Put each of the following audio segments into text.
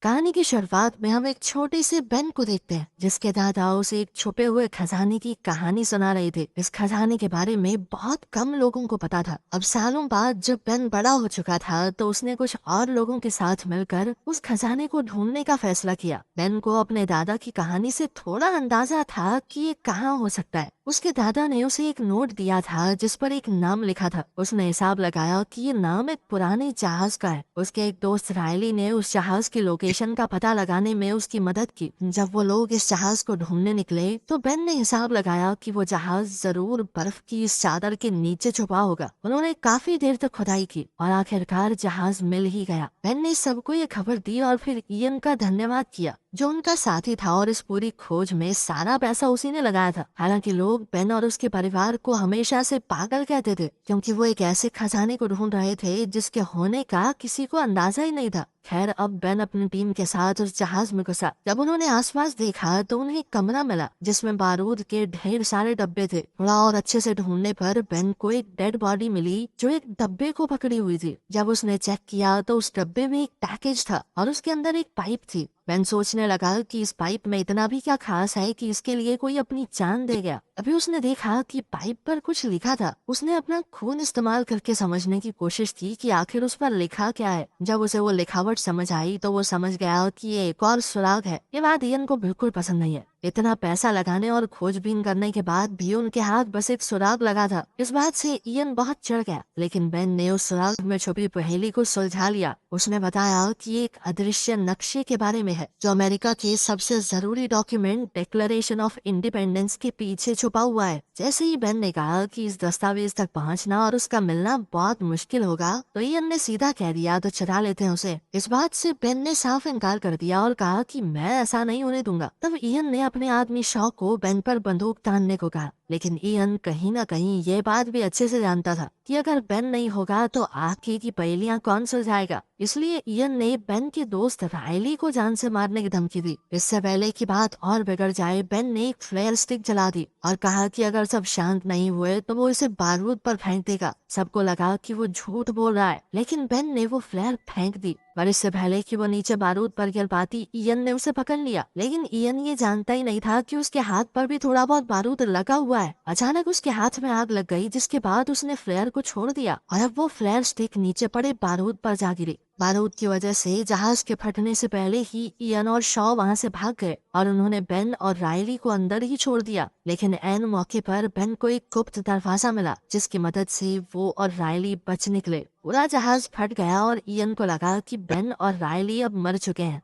कहानी की शुरुआत में हम एक छोटे से बेन को देखते हैं जिसके दादा उसे एक छुपे हुए खजाने की कहानी सुना रहे थे। इस खजाने के बारे में बहुत कम लोगों को पता था। अब सालों बाद जब बेन बड़ा हो चुका था तो उसने कुछ और लोगों के साथ मिलकर उस खजाने को ढूंढने का फैसला किया। बेन को अपने दादा की कहानी से थोड़ा अंदाजा था कि ये कहाँ हो सकता है। उसके दादा ने उसे एक नोट दिया था जिस पर एक नाम लिखा था। उसने हिसाब लगाया कि ये नाम एक पुराने जहाज का है। उसके एक दोस्त रायली ने उस जहाज की लोकेशन का पता लगाने में उसकी मदद की। जब वो लोग इस जहाज को ढूंढने निकले तो बेन ने हिसाब लगाया कि वो जहाज जरूर बर्फ की इस चादर के नीचे छुपा होगा। उन्होंने काफी देर तक खुदाई की और आखिरकार जहाज मिल ही गया। बेन ने सबको ये खबर दी और फिर इयन का धन्यवाद किया जो उनका साथी था और इस पूरी खोज में सारा पैसा उसी ने लगाया था। हालांकि लोग बेन और उसके परिवार को हमेशा से पागल कहते थे क्योंकि वो एक ऐसे खजाने को ढूंढ रहे थे जिसके होने का किसी को अंदाजा ही नहीं था। खैर अब बेन अपनी टीम के साथ उस जहाज में घुसा। जब उन्होंने आसपास देखा तो उन्हें एक कमरा मिला जिसमें बारूद के ढेर सारे डब्बे थे। थोड़ा और अच्छे से ढूंढने पर बेन को एक डेड बॉडी मिली जो एक डब्बे को पकड़ी हुई थी। जब उसने चेक किया तो उस डब्बे में एक पैकेज था और उसके अंदर एक पाइप थी। बेन सोचने लगा कि इस पाइप में इतना भी क्या खास है कि इसके लिए कोई अपनी जान दे गया। अभी उसने देखा कि पाइप पर कुछ लिखा था। उसने अपना खून इस्तेमाल करके समझने की कोशिश की कि आखिर उस पर लिखा क्या है। जब उसे वो लिखावट समझ आई तो वो समझ गया कि ये एक और सुराग है। ये बात इयन को बिल्कुल पसंद नहीं है। इतना पैसा लगाने और खोजबीन करने के बाद भी उनके हाथ बस एक सुराग लगा था। इस बात से इयन बहुत चिढ़ गया, लेकिन बेन ने उस सुराग में छुपी पहेली को सुलझा लिया। उसने बताया कि ये एक अदृश्य नक्शे के बारे में है जो अमेरिका के सबसे जरूरी डॉक्यूमेंट डिक्लेरेशन ऑफ इंडिपेंडेंस के पीछे छुपा हुआ है। जैसे ही बेन ने कहा कि इस दस्तावेज तक पहुंचना और उसका मिलना बहुत मुश्किल होगा तो इयन ने सीधा कह दिया तो चुरा लेते हैं उसे। इस बात से बेन ने साफ इनकार कर दिया और कहा कि मैं ऐसा नहीं होने दूंगा। तब इयन ने अपने आदमी शॉ को बेन पर बंदूक तानने को कहा, लेकिन इयन कहीं न कहीं ये बात भी अच्छे से जानता था कि अगर बेन नहीं होगा तो आगे की पहेलियां कौन सुलझाएगा। इसलिए इयन ने बेन के दोस्त रायली को जान से मारने की धमकी दी। इससे पहले की बात और बिगड़ जाए बेन ने एक फ्लेयर स्टिक जला दी और कहा कि अगर सब शांत नहीं हुए तो वो इसे बारूद पर फेंक देगा। सबको लगा कि वो झूठ बोल रहा है, लेकिन बेन ने वो फ्लेयर फेंक दी। पर इससे पहले कि वो नीचे बारूद पर गिर पाती इयन ने उसे पकड़ लिया। लेकिन इयन ये जानता ही नहीं था कि उसके हाथ पर भी थोड़ा बहुत बारूद लगा हुआ है। अचानक उसके हाथ में आग लग गई जिसके बाद उसने फ्लेयर को छोड़ दिया और अब वो फ्लेयर स्टिक नीचे पड़े बारूद पर जा गिरी। बारूद की वजह से जहाज के फटने से पहले ही इयन और शॉ वहां से भाग गए और उन्होंने बेन और रायली को अंदर ही छोड़ दिया। लेकिन ऐन मौके पर बेन को एक गुप्त दरवाजा मिला जिसकी मदद से वो और रायली बच निकले। पूरा जहाज फट गया और इयन को लगा कि बेन और रायली अब मर चुके हैं।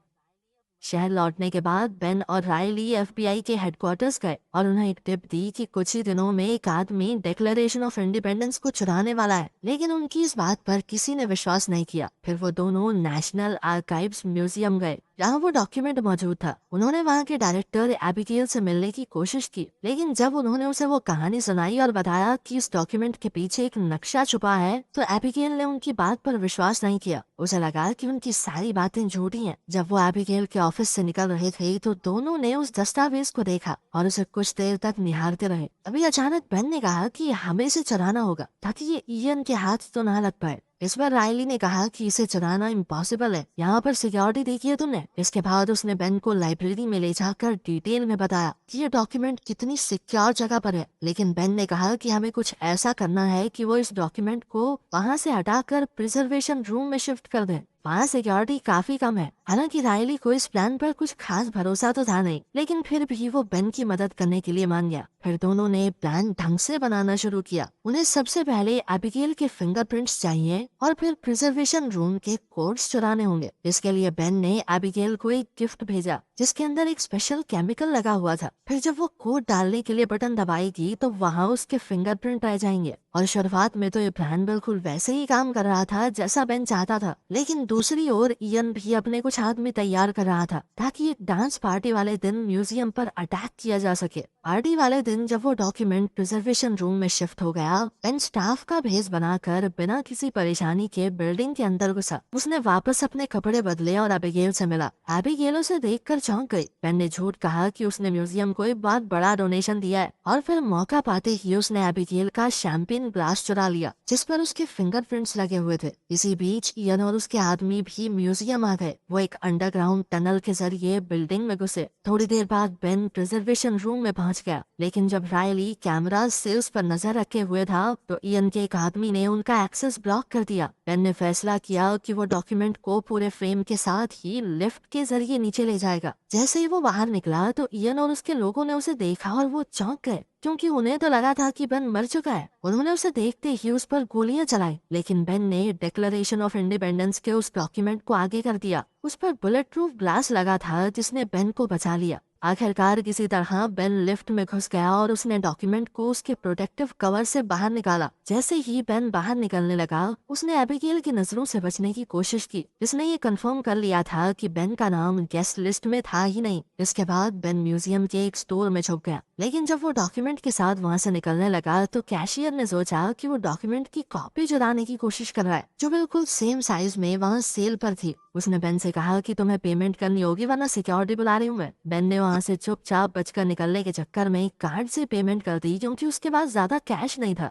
शहर लौटने के बाद बेन और रायली एफबीआई के हेडक्वार्टर्स गए और उन्हें एक टिप दी कि कुछ ही दिनों में एक आदमी डिक्लेरेशन ऑफ इंडिपेंडेंस को चुराने वाला है। लेकिन उनकी इस बात पर किसी ने विश्वास नहीं किया। फिर वो दोनों नेशनल आर्काइव्स म्यूजियम गए जहाँ वो डॉक्यूमेंट मौजूद था। उन्होंने वहाँ के डायरेक्टर एबिगेल से मिलने की कोशिश की, लेकिन जब उन्होंने उसे वो कहानी सुनाई और बताया कि इस डॉक्यूमेंट के पीछे एक नक्शा छुपा है तो एबिगेल ने उनकी बात पर विश्वास नहीं किया। उसे लगा कि उनकी सारी बातें झूठी हैं। जब वो एबिगेल के ऑफिस से निकल रहे थे तो दोनों ने उस दस्तावेज को देखा और उसे कुछ देर तक निहारते रहे। अभी अचानक बेन ने कहा कि हमें इसे चुराना होगा ताकि ये इयन के हाथ तो ना लग पाए। इस बार रायली ने कहा कि इसे चुराना इम्पॉसिबल है, यहाँ पर सिक्योरिटी देखी है तुमने। इसके बाद उसने बेन को लाइब्रेरी में ले जाकर डिटेल में बताया कि ये डॉक्यूमेंट कितनी सिक्योर जगह पर है। लेकिन बेन ने कहा कि हमें कुछ ऐसा करना है कि वो इस डॉक्यूमेंट को वहाँ से हटाकर प्रिजर्वेशन रूम में शिफ्ट कर दें। वहाँ सिक्योरिटी काफी कम है। हालांकि रायली को इस प्लान पर कुछ खास भरोसा तो था नहीं, लेकिन फिर भी वो बेन की मदद करने के लिए मान गया। फिर दोनों ने प्लान ढंग से बनाना शुरू किया। उन्हें सबसे पहले एबिगेल के फिंगरप्रिंट्स चाहिए और फिर प्रिजर्वेशन रूम के कोड्स चुराने होंगे। इसके लिए बेन ने एबिगेल को एक गिफ्ट भेजा जिसके अंदर एक स्पेशल केमिकल लगा हुआ था। फिर जब वो कोड डालने के लिए बटन दबाएगी तो वहाँ उसके फिंगरप्रिंट आ जाएंगे। और शुरुआत में तो ये प्लान बिल्कुल वैसे ही काम कर रहा था जैसा बेन चाहता था, लेकिन दूसरी ओर इयन भी अपने कुछ आदमी तैयार कर रहा था ताकि एक डांस पार्टी वाले दिन म्यूजियम पर अटैक किया जा सके। पार्टी वाले दिन जब वो डॉक्यूमेंट प्रिजर्वेशन रूम में शिफ्ट हो गया, बेन स्टाफ का भेस बनाकर बिना किसी परेशानी के बिल्डिंग के अंदर घुसा। उसने वापस अपने कपड़े बदले और एबिगेल से मिला। एबिगेल उसे देखकर चौंक गई। बेन ने झूठ कहा कि उसने म्यूजियम को एक बहुत बड़ा डोनेशन दिया है और फिर मौका पाते ही उसने एबिगेल का शैंपेन स्टेन ग्लास चुरा लिया जिस पर उसके फिंगरप्रिंट्स लगे हुए थे। इसी बीच इयन और उसके आदमी भी म्यूजियम आ गए। वो एक अंडरग्राउंड टनल के जरिए बिल्डिंग में घुसे। थोड़ी देर बाद बेन प्रिजर्वेशन रूम में पहुंच गया, लेकिन जब रायली कैमरा से उस पर नजर रखे हुए था तो इयन के एक आदमी ने उनका एक्सेस ब्लॉक कर दिया। बेन ने फैसला किया कि वो डॉक्यूमेंट को पूरे फ्रेम के साथ ही लिफ्ट के जरिए नीचे ले जाएगा। जैसे ही वो बाहर निकला तो इयन और उसके लोगों ने उसे देखा और वो चौंक गए, क्योंकि उन्हें तो लगा था कि बेन मर चुका है। उन्होंने उसे देखते ही उस पर गोलियां चलाई, लेकिन बेन ने डिक्लेरेशन ऑफ इंडिपेंडेंस के उस डॉक्यूमेंट को आगे कर दिया। उस पर बुलेट प्रूफ ग्लास लगा था जिसने बेन को बचा लिया। आखिरकार किसी तरह बेन लिफ्ट में घुस गया और उसने डॉक्यूमेंट को उसके प्रोटेक्टिव कवर से बाहर निकाला। जैसे ही बेन बाहर निकलने लगा उसने एबिगेल की नजरों से बचने की कोशिश की, जिसने ये कंफर्म कर लिया था कि बेन का नाम गेस्ट लिस्ट में था ही नहीं। इसके बाद बेन म्यूजियम के एक स्टोर में छुप गया, लेकिन जब वो डॉक्यूमेंट के साथ वहाँ से निकलने लगा तो कैशियर ने सोचा कि वो डॉक्यूमेंट की कॉपी चुराने की कोशिश कर रहा है, जो बिल्कुल सेम साइज में वहाँ सेल पर थी। उसने बेन से कहा कि तुम्हें पेमेंट करनी होगी वरना सिक्योरिटी बुला रही हूँ मैं। बेन ने वहाँ से चुपचाप बचकर निकलने के चक्कर में कार्ड से पेमेंट कर दी, क्योंकि उसके पास ज्यादा कैश नहीं था।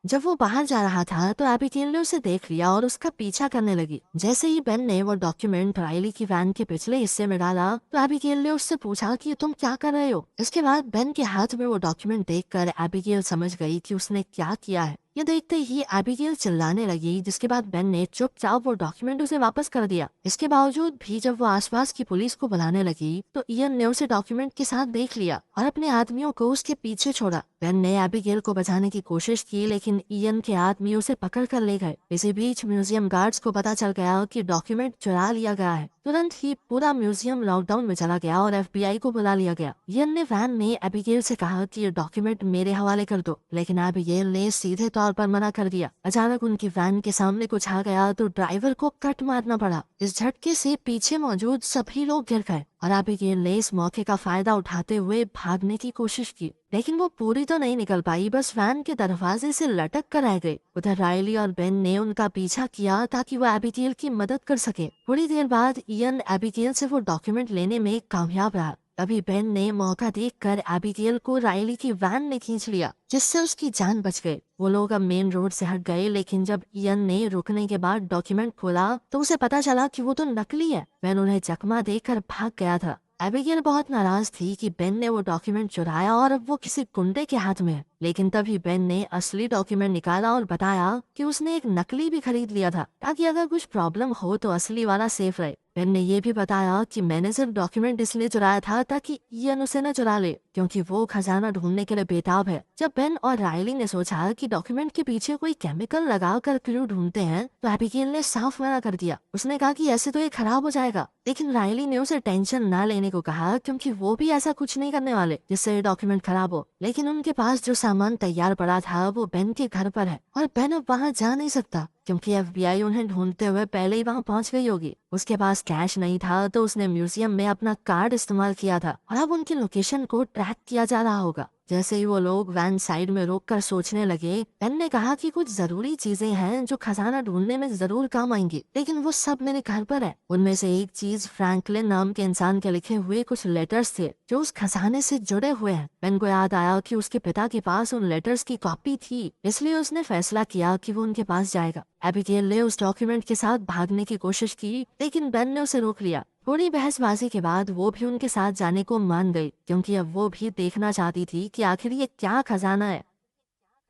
जब वो बाहर जा रहा था तो एबिगेल ने उसे देख लिया और उसका पीछा करने लगी। जैसे ही बेन ने वो डॉक्यूमेंट रायली की वैन के पिछले हिस्से में डाला तो एबिगेल ने उससे पूछा कि तुम क्या कर रहे हो। इसके बाद बेन के हाथ में वो डॉक्यूमेंट देखकर एबिगेल समझ गई कि उसने क्या किया है। ये देखते ही एबिगेल चिल्लाने लगी, जिसके बाद बेन ने चुपचाप वो डॉक्यूमेंट उसे वापस कर दिया। इसके बावजूद भी जब वो आसपास की पुलिस को बुलाने लगी तो इयन ने उसे डॉक्यूमेंट के साथ देख लिया और अपने आदमियों को उसके पीछे छोड़ा। बेन ने एबिगेल को बचाने की कोशिश की, लेकिन इयन के आदमी उसे पकड़ कर ले गए। इसी बीच म्यूजियम गार्ड्स को पता चल गया कि डॉक्यूमेंट चुरा लिया गया है। तुरंत ही पूरा म्यूजियम लॉकडाउन में चला गया और FBI को बुला लिया गया। इयन ने वैन में एबिगेल से कहा कि ये डॉक्यूमेंट मेरे हवाले कर दो, लेकिन एबिगेल ने सीधे तौर पर मना कर दिया। अचानक उनकी वैन के सामने कुछ आ गया तो ड्राइवर को कट मारना पड़ा। इस झटके से पीछे मौजूद सभी लोग गिर गए और एबिगेल ने इस मौके का फायदा उठाते हुए भागने की कोशिश की, लेकिन वो पूरी तो नहीं निकल पाई, बस वैन के दरवाजे से लटक कर रह गई। उधर रायली और बेन ने उनका पीछा किया ताकि वो एबिगेल की मदद कर सके। थोड़ी देर बाद इयन एबिगेल से वो डॉक्यूमेंट लेने में कामयाब रहा। तभी बेन ने मौका देखकर एबिगेल को रायली की वैन ने खींच लिया, जिससे उसकी जान बच गई। वो लोग अब मेन रोड से हट गए, लेकिन जब इयन ने रुकने के बाद डॉक्यूमेंट खोला तो उसे पता चला कि वो तो नकली है। बेन उन्हें चकमा देकर भाग गया था। एबिगेल बहुत नाराज थी कि बेन ने वो डॉक्यूमेंट चुराया और अब वो किसी गुंडे के हाथ में है। लेकिन तभी बेन ने असली डॉक्यूमेंट निकाला और बताया कि उसने एक नकली भी खरीद लिया था, ताकि अगर कुछ प्रॉब्लम हो तो असली वाला सेफ रहे। बेन ने ये भी बताया कि मैंने सिर्फ डॉक्यूमेंट इसलिए चुराया था ताकि इयन उसे न चुरा ले, क्योंकि वो खजाना ढूंढने के लिए बेताब है। जब बेन और रायली ने सोचा कि डॉक्यूमेंट के पीछे कोई केमिकल लगाकर क्लू ढूंढते हैं तो एबिगेल ने साफ मना कर दिया। उसने कहा कि ऐसे तो ये खराब हो जाएगा, लेकिन रायली ने उसे टेंशन ना लेने को कहा, क्योंकि वो भी ऐसा कुछ नहीं करने वाले जिससे ये डॉक्यूमेंट खराब हो। लेकिन उनके पास जो सामान तैयार पड़ा था वो बेन के घर पर है और बेन अब वहाँ जा नहीं सकता, क्योंकि FBI उन्हें ढूंढते हुए पहले ही वहाँ पहुँच गई होगी। उसके पास कैश नहीं था तो उसने म्यूजियम में अपना कार्ड इस्तेमाल किया था और अब उनकी लोकेशन को ट्रैक किया जा रहा होगा। जैसे ही वो लोग वैन साइड में रोककर सोचने लगे, बेन ने कहा कि कुछ जरूरी चीजें हैं जो खजाना ढूंढने में जरूर काम आएंगी, लेकिन वो सब मेरे घर पर है। उनमें से एक चीज फ्रैंकलिन नाम के इंसान के लिखे हुए कुछ लेटर्स थे जो उस खजाने से जुड़े हुए हैं। बेन को याद आया कि उसके पिता के पास उन लेटर्स की कॉपी थी, इसलिए उसने फैसला किया कि वो उनके पास जाएगा। एबिगेल ने उस डॉक्यूमेंट के साथ भागने की कोशिश की, लेकिन बेन ने उसे रोक लिया। थोड़ी बहसबाजी के बाद वो भी उनके साथ जाने को मान गई, क्योंकि अब वो भी देखना चाहती थी कि आखिर ये क्या खजाना है।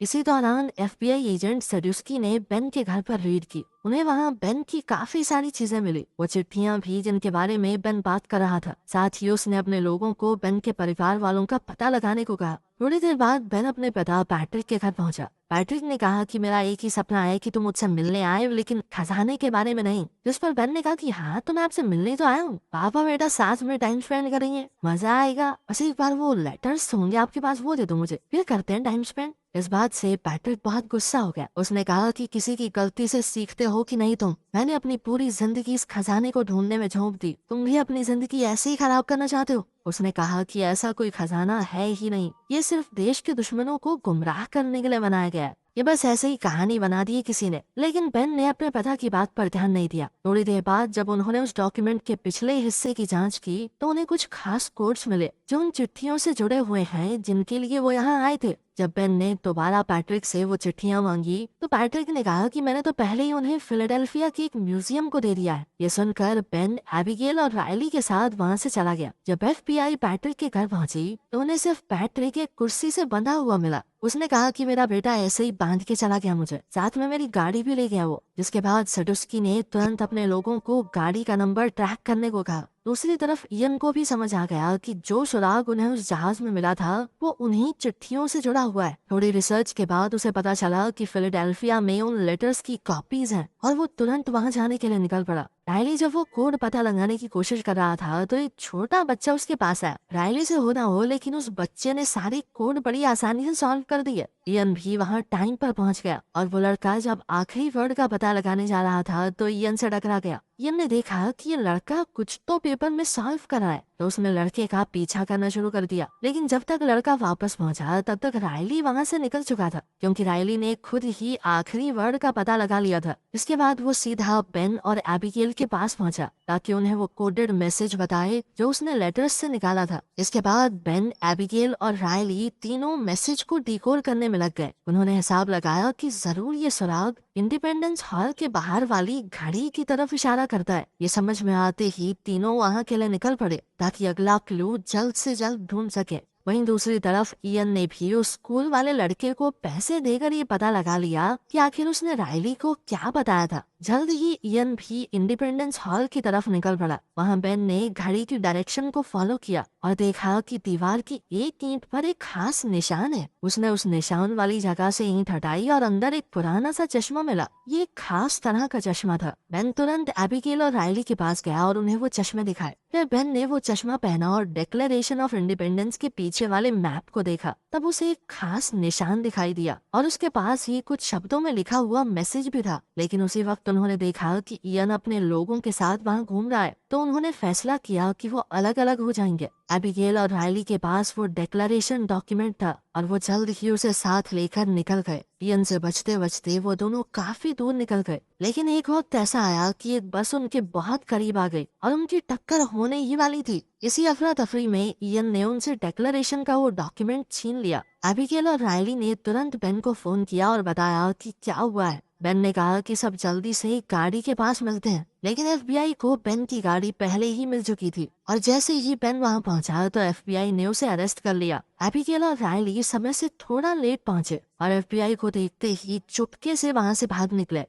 इसी दौरान FBI एजेंट सड्यूस्की ने बेन के घर पर रेड की। उन्हें वहाँ बेन की काफी सारी चीजें मिली, वो चिट्ठियाँ भी जिनके बारे में बेन बात कर रहा था। साथ ही उसने अपने लोगों को बेन के परिवार वालों का पता लगाने को कहा। थोड़ी देर बाद बेन अपने पिता पैट्रिक के घर पहुंचा। पैट्रिक ने कहा कि मेरा एक ही सपना है कि तुम मुझसे मिलने आए, लेकिन खजाने के बारे में नहीं। जिस पर बेन ने कहा कि हाँ, तो मैं आपसे मिलने तो आया हूँ। पापा बेटा साथ में टाइम स्पेंड करेंगे, मजा आएगा। बस एक बार वो लेटर्स होंगे आपके पास, वो दे दो मुझे, फिर करते हैं टाइम स्पेंड। इस बात से पैट्रिक बहुत गुस्सा हो गया। उसने कहा कि किसी की गलती से सीखते हो कि नहीं तुम? मैंने अपनी पूरी जिंदगी इस खजाने को ढूंढने में झोंक दी, तुम भी अपनी जिंदगी ऐसे ही खराब करना चाहते हो? उसने कहा कि ऐसा कोई खजाना है ही नहीं, ये सिर्फ देश के दुश्मनों को गुमराह करने के लिए बनाया गया है। ये बस ऐसे ही कहानी बना दी है किसी ने। लेकिन बेन ने अपने पिता की बात पर ध्यान नहीं दिया। थोड़ी देर बाद जब उन्होंने उस डॉक्यूमेंट के पिछले हिस्से की जांच की तो उन्हें कुछ खास कोड्स मिले जो उन चिट्ठियों से जुड़े हुए हैं जिनके लिए वो यहाँ आए थे। जब बेन ने दोबारा पैट्रिक से वो चिट्ठियां मांगी तो पैट्रिक ने कहा कि मैंने तो पहले ही उन्हें फिलाडेल्फिया के एक म्यूजियम को दे दिया है। ये सुनकर बेन एबिगेल और रायली के साथ वहाँ से चला गया। जब FBI पैट्रिक के घर पहुंची तो उन्हें सिर्फ पैट्रिक एक कुर्सी से बंधा हुआ मिला। उसने कहा कि मेरा बेटा ऐसे ही बांध के चला गया मुझे, साथ में मेरी गाड़ी भी ले गया वो। जिसके बाद सडुस्की ने तुरंत अपने लोगों को गाड़ी का नंबर ट्रैक करने को कहा। दूसरी तरफ इयन को भी समझ आ गया कि जो सुराग उन्हें उस जहाज में मिला था वो उन्हीं चिट्ठियों से जुड़ा हुआ है। थोड़ी रिसर्च के बाद उसे पता चला कि फिलाडेल्फिया में उन लेटर्स की कॉपीज हैं और वो तुरंत वहां जाने के लिए निकल पड़ा। रायली जब वो कोड पता लगाने की कोशिश कर रहा था तो एक छोटा बच्चा उसके पास आया। रायली से हो ना हो लेकिन उस बच्चे ने सारे कोड बड़ी आसानी से सॉल्व कर दिए। इयन भी वहाँ टाइम पर पहुँच गया और वो लड़का जब आखिरी वर्ड का पता लगाने जा रहा था तो इयन से टकरा गया। इयन ने देखा कि ये लड़का कुछ तो पेपर में सॉल्व कर रहा है तो उसने लड़के का पीछा करना शुरू कर दिया। लेकिन जब तक लड़का वापस पहुंचा तब तक रायली वहां से निकल चुका था, क्योंकि रायली ने खुद ही आखिरी वर्ड का पता लगा लिया था। इसके बाद वो सीधा बेन और एबिगेल के पास पहुंचा ताकि उन्हें वो कोडेड मैसेज बताए जो उसने लेटर्स से निकाला था। इसके बाद बेन, एबिगेल और रायली तीनों मैसेज को डिकोड करने में लग गए। उन्होंने हिसाब लगाया कि जरूर ये सुराग इंडिपेंडेंस हॉल के बाहर वाली घड़ी की तरफ इशारा करता है। ये समझ में आते ही तीनों वहाँ के लिए निकल पड़े ताकि अगला क्लू जल्द से जल्द ढूंढ सके। वहीं दूसरी तरफ इयन ने भी उस स्कूल वाले लड़के को पैसे देकर ये पता लगा लिया कि आखिर उसने रायली को क्या बताया था। जल्द ही इयन भी इंडिपेंडेंस हॉल की तरफ निकल पड़ा। वहाँ बेन ने घड़ी की डायरेक्शन को फॉलो किया और देखा कि दीवार की एक ईंट पर एक खास निशान है। उसने उस निशान वाली जगह से ईंट हटाई और अंदर एक पुराना सा चश्मा मिला। ये एक खास तरह का चश्मा था। बेन तुरंत एबिगेल और रायली के पास गया और उन्हें वो चश्मे दिखाए। फिर बेन ने वो चश्मा पहना और डिक्लेरेशन ऑफ इंडिपेंडेंस के पीछे वाले मैप को देखा। तब उसे एक खास निशान दिखाई दिया और उसके पास ही कुछ शब्दों में लिखा हुआ मैसेज भी था। लेकिन उसी वक्त उन्होंने देखा कि इयन अपने लोगों के साथ वहाँ घूम रहा है, तो उन्होंने फैसला किया कि वो अलग अलग हो जाएंगे। एबिगेल और रायली के पास वो डिक्लेरेशन डॉक्यूमेंट था और वो जल्द ही उसे साथ लेकर निकल गए। इयन से बचते बचते वो दोनों काफी दूर निकल गए। लेकिन एक वक्त ऐसा आया कि एक बस उनके बहुत करीब आ गई और उनकी टक्कर होने ही वाली थी। इसी अफरा तफरी में इयन ने उनसे डिक्लेरेशन का वो डॉक्यूमेंट छीन लिया। एबिगेल और रायली ने तुरंत बेन को फोन किया और बताया कि क्या हुआ है। बेन ने कहा कि सब जल्दी से गाड़ी के पास मिलते हैं। लेकिन FBI को बेन की गाड़ी पहले ही मिल चुकी थी और जैसे ही बेन वहां पहुंचा तो FBI ने उसे अरेस्ट कर लिया। एबिगेल और रायली समय से थोड़ा लेट पहुंचे और FBI को देखते ही चुपके से वहां से भाग निकले।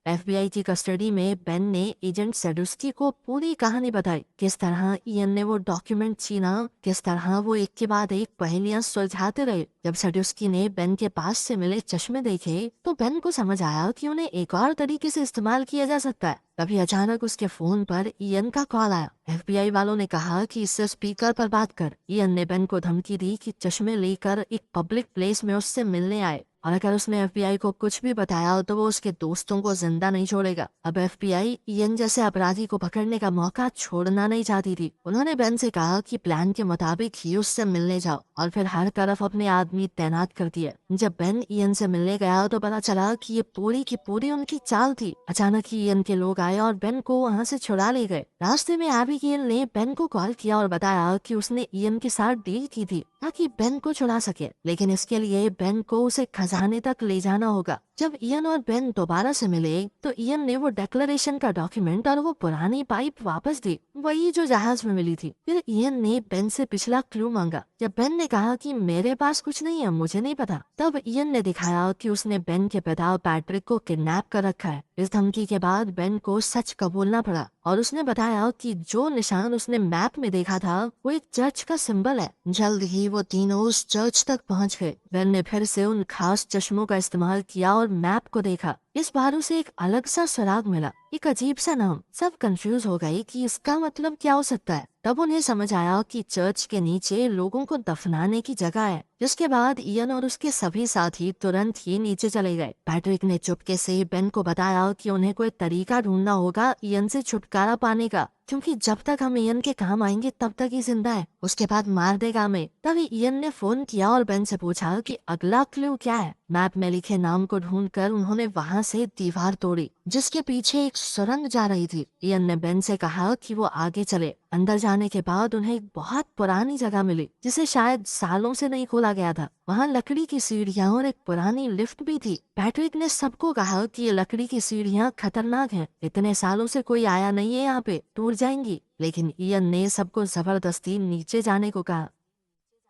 FBI की कस्टडी में बेन ने एजेंट सेडुस्की को पूरी कहानी बताई। किस तरह इयन ने वो डॉक्यूमेंट छीना, किस तरह वो एक के बाद एक पहेलियां सुलझाते रहे। जब सेडुस्की ने बेन के पास से मिले चश्मे देखे तो बेन को समझ आया कि उन्हें एक और तरीके से इस्तेमाल किया जा सकता है। तभी अचानक उसके फोन पर इयन का कॉल आया। FBI वालों ने कहा कि इससे स्पीकर पर बात कर। इयन ने बेन को धमकी दी कि चश्मे लेकर एक पब्लिक प्लेस में उससे मिलने आए और अगर उसने FBI को कुछ भी बताया तो वो उसके दोस्तों को जिंदा नहीं छोड़ेगा। अब FBI इयन जैसे अपराधी को पकड़ने का मौका छोड़ना नहीं चाहती थी। उन्होंने बेन से कहा कि प्लान के मुताबिक ही उससे मिलने जाओ और फिर हर तरफ अपने आदमी तैनात कर दिए। जब बेन इयन से मिलने गया तो पता चला कि ये पूरी की पूरी उनकी चाल थी। अचानक ही इयन के लोग आए और बेन को वहाँ से छुड़ा ले गए। रास्ते में एबिगेल ने बेन को कॉल किया और बताया कि उसने इयन के साथ डील की थी ताकि बेन को छुड़ा सके, लेकिन इसके लिए बेन को उसे खजाने तक ले जाना होगा। जब इयन और बेन दोबारा से मिले तो इयन ने वो डिक्लेरेशन का डॉक्यूमेंट और वो पुरानी पाइप वापस दी, वही जो जहाज में मिली थी। फिर इयन ने बेन से पिछला क्लू मांगा। जब बेन ने कहा कि मेरे पास कुछ नहीं है, मुझे नहीं पता, तब इयन ने दिखाया कि उसने बेन के पिता पैट्रिक को किडनैप कर रखा है। इस धमकी के बाद बेन को सच कबूलना पड़ा और उसने बताया कि जो निशान उसने मैप में देखा था वो एक चर्च का सिंबल है। जल्द ही वो तीनों उस चर्च तक पहुंच गए। बेन ने फिर से उन खास चश्मों का इस्तेमाल किया और मैप को देखा। इस बार उसे एक अलग सा सुराग मिला, एक अजीब सा नाम। सब कंफ्यूज हो गए कि इसका मतलब क्या हो सकता है। तब उन्हें समझ आया कि चर्च के नीचे लोगों को दफनाने की जगह है। जिसके बाद इयन और उसके सभी साथी तुरंत ही नीचे चले गए। पैट्रिक ने चुपके से बेन को बताया कि उन्हें कोई तरीका ढूंढना होगा इयन से छुटकारा पाने का। क्योंकि जब तक हम इयन के काम आएंगे तब तक ही जिंदा है, उसके बाद मार देगा हमें। तभी इयन ने फोन किया और बेन से पूछा कि अगला क्लू क्या है। मैप में लिखे नाम को ढूंढकर उन्होंने वहाँ से दीवार तोड़ी जिसके पीछे एक सुरंग जा रही थी। इयन ने बेन से कहा कि वो आगे चले। अंदर जाने के बाद उन्हें एक बहुत पुरानी जगह मिली जिसे शायद सालों से नहीं खोला गया था। वहाँ लकड़ी की सीढ़ियाँ और एक पुरानी लिफ्ट भी थी। पैट्रिक ने सबको कहा कि ये लकड़ी की सीढ़ियाँ खतरनाक हैं, इतने सालों से कोई आया नहीं है यहाँ पे, टूट जाएंगी। लेकिन इयन ने सबको जबरदस्ती नीचे जाने को कहा।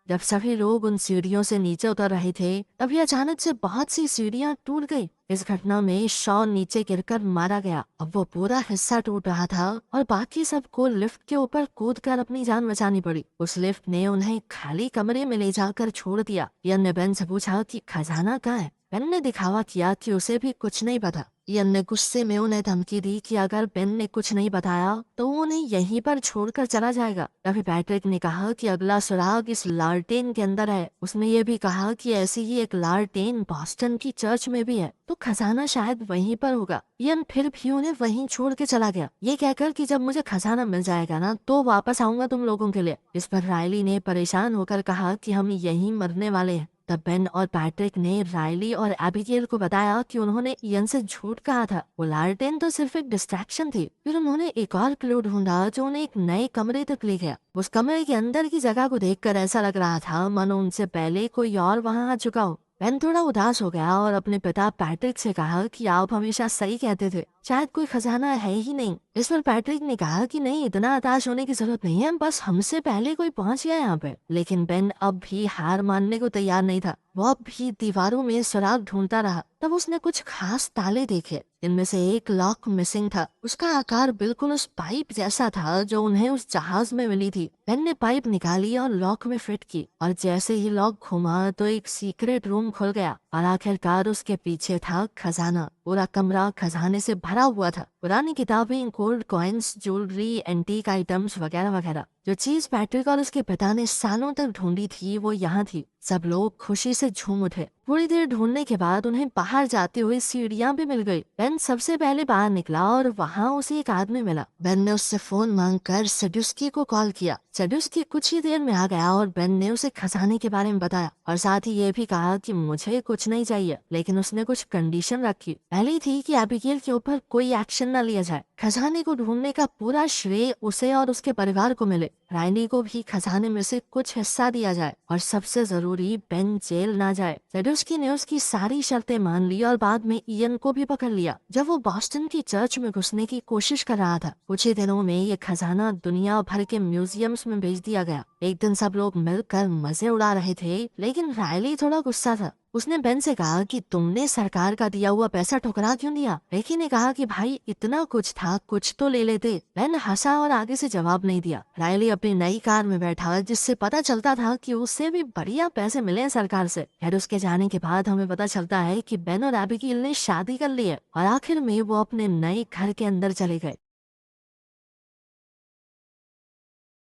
जब सभी लोग उन सीढ़ियों से नीचे उतर रहे थे तभी अचानक से बहुत सी सीढ़ियां टूट गई। इस घटना में शॉन नीचे गिरकर मारा गया। अब वो पूरा हिस्सा टूट रहा था और बाकी सबको लिफ्ट के ऊपर कूदकर अपनी जान बचानी पड़ी। उस लिफ्ट ने उन्हें खाली कमरे में ले जाकर छोड़ दिया। इयन ने बेन से पूछा कि खजाना कहाँ है। बेन ने दिखावा किया कि उसे भी कुछ नहीं पता। इयन ने गुस्से में उन्हें धमकी दी कि अगर बेन ने कुछ नहीं बताया तो वो उन्हें यहीं पर छोड़कर चला जाएगा। तभी पैट्रिक ने कहा कि अगला सुराग इस लालटेन के अंदर है। उसने ये भी कहा कि ऐसी ही एक लालटेन बॉस्टन की चर्च में भी है, तो खजाना शायद वहीं पर होगा। इयन फिर भी उन्हें वहीं छोड़ के चला गया, ये कहकर कि जब मुझे खजाना मिल जाएगा ना तो वापस आऊंगा तुम लोगों के लिए। इस पर रायली ने परेशान होकर कहा कि हम यहीं मरने वाले हैं। तब बेन और पैट्रिक ने रायली और एबिगेल को बताया कि उन्होंने इयन से झूठ कहा था, वो लालटेन तो सिर्फ एक डिस्ट्रैक्शन थी। फिर उन्होंने एक और क्लू ढूंढा जो उन्हें एक नए कमरे तक ले गया। उस कमरे के अंदर की जगह को देखकर ऐसा लग रहा था मानो उनसे पहले कोई और वहां आ चुका हो। बेन थोड़ा उदास हो गया और अपने पिता पैट्रिक से कहा कि आप हमेशा सही कहते थे, शायद कोई खजाना है ही नहीं। इस पर पैट्रिक ने कहा कि नहीं, इतना हताश होने की जरूरत नहीं है, बस हमसे पहले कोई पहुंच गया यहाँ पे। लेकिन बेन अब भी हार मानने को तैयार नहीं था। वो अब भी दीवारों में सुराग ढूंढता रहा। तब उसने कुछ खास ताले देखे। इनमें से एक लॉक मिसिंग था। उसका आकार बिल्कुल उस पाइप जैसा था जो उन्हें उस जहाज में मिली थी। बेन ने पाइप निकाली और लॉक में फिट की और जैसे ही लॉक घुमा तो एक सीक्रेट रूम खुल गया और आखिरकार उसके पीछे था खजाना। पूरा कमरा खजाने से भरा हुआ था। पुरानी किताबें, gold coins, jewellery, antique items वगैरह वगैरह। जो चीज पैट्रिक और उसके पिता ने सालों तक ढूंढी थी वो यहाँ थी। सब लोग खुशी से झूम उठे। थोड़ी देर ढूंढने के बाद उन्हें बाहर जाते हुए सीढ़ियां भी मिल गई। बेन सबसे पहले बाहर निकला और वहाँ उसे एक आदमी मिला। बेन ने उससे फोन मांगकर सेड्यूस्की को कॉल किया। सेड्यूस्की कुछ ही देर में आ गया और बेन ने उसे खजाने के बारे में बताया और साथ ही ये भी कहा कि मुझे कुछ नहीं चाहिए, लेकिन उसने कुछ कंडीशन रखी। पहली थी कि एबिगेल के ऊपर कोई एक्शन न लिया जाए। खजाने को ढूंढने का पूरा श्रेय उसे और उसके परिवार को मिले। रायली को भी खजाने में से कुछ हिस्सा दिया जाए और सबसे जरूरी बेन जेल ना जाए। सेड्यूस्की ने उसकी सारी शर्तें मान ली और बाद में इयन को भी पकड़ लिया जब वो बॉस्टन की चर्च में घुसने की कोशिश कर रहा था। कुछ ही दिनों में ये खजाना दुनिया भर के म्यूजियम्स में भेज दिया गया। एक दिन सब लोग मिलकर मजे उड़ा रहे थे, लेकिन रायली थोड़ा गुस्सा था। उसने बेन से कहा कि तुमने सरकार का दिया हुआ पैसा ठुकरा क्यों दिया। बेकी ने कहा कि भाई इतना कुछ था, कुछ तो ले लेते। बेन हंसा और आगे से जवाब नहीं दिया। रायली अपनी नई कार में बैठा जिससे पता चलता था कि उससे भी बढ़िया पैसे मिले सरकार से। खैर उसके जाने के बाद हमें पता चलता है कि बेन और एबिगेल ने शादी कर ली है और आखिर में वो अपने नए घर के अंदर चले गए।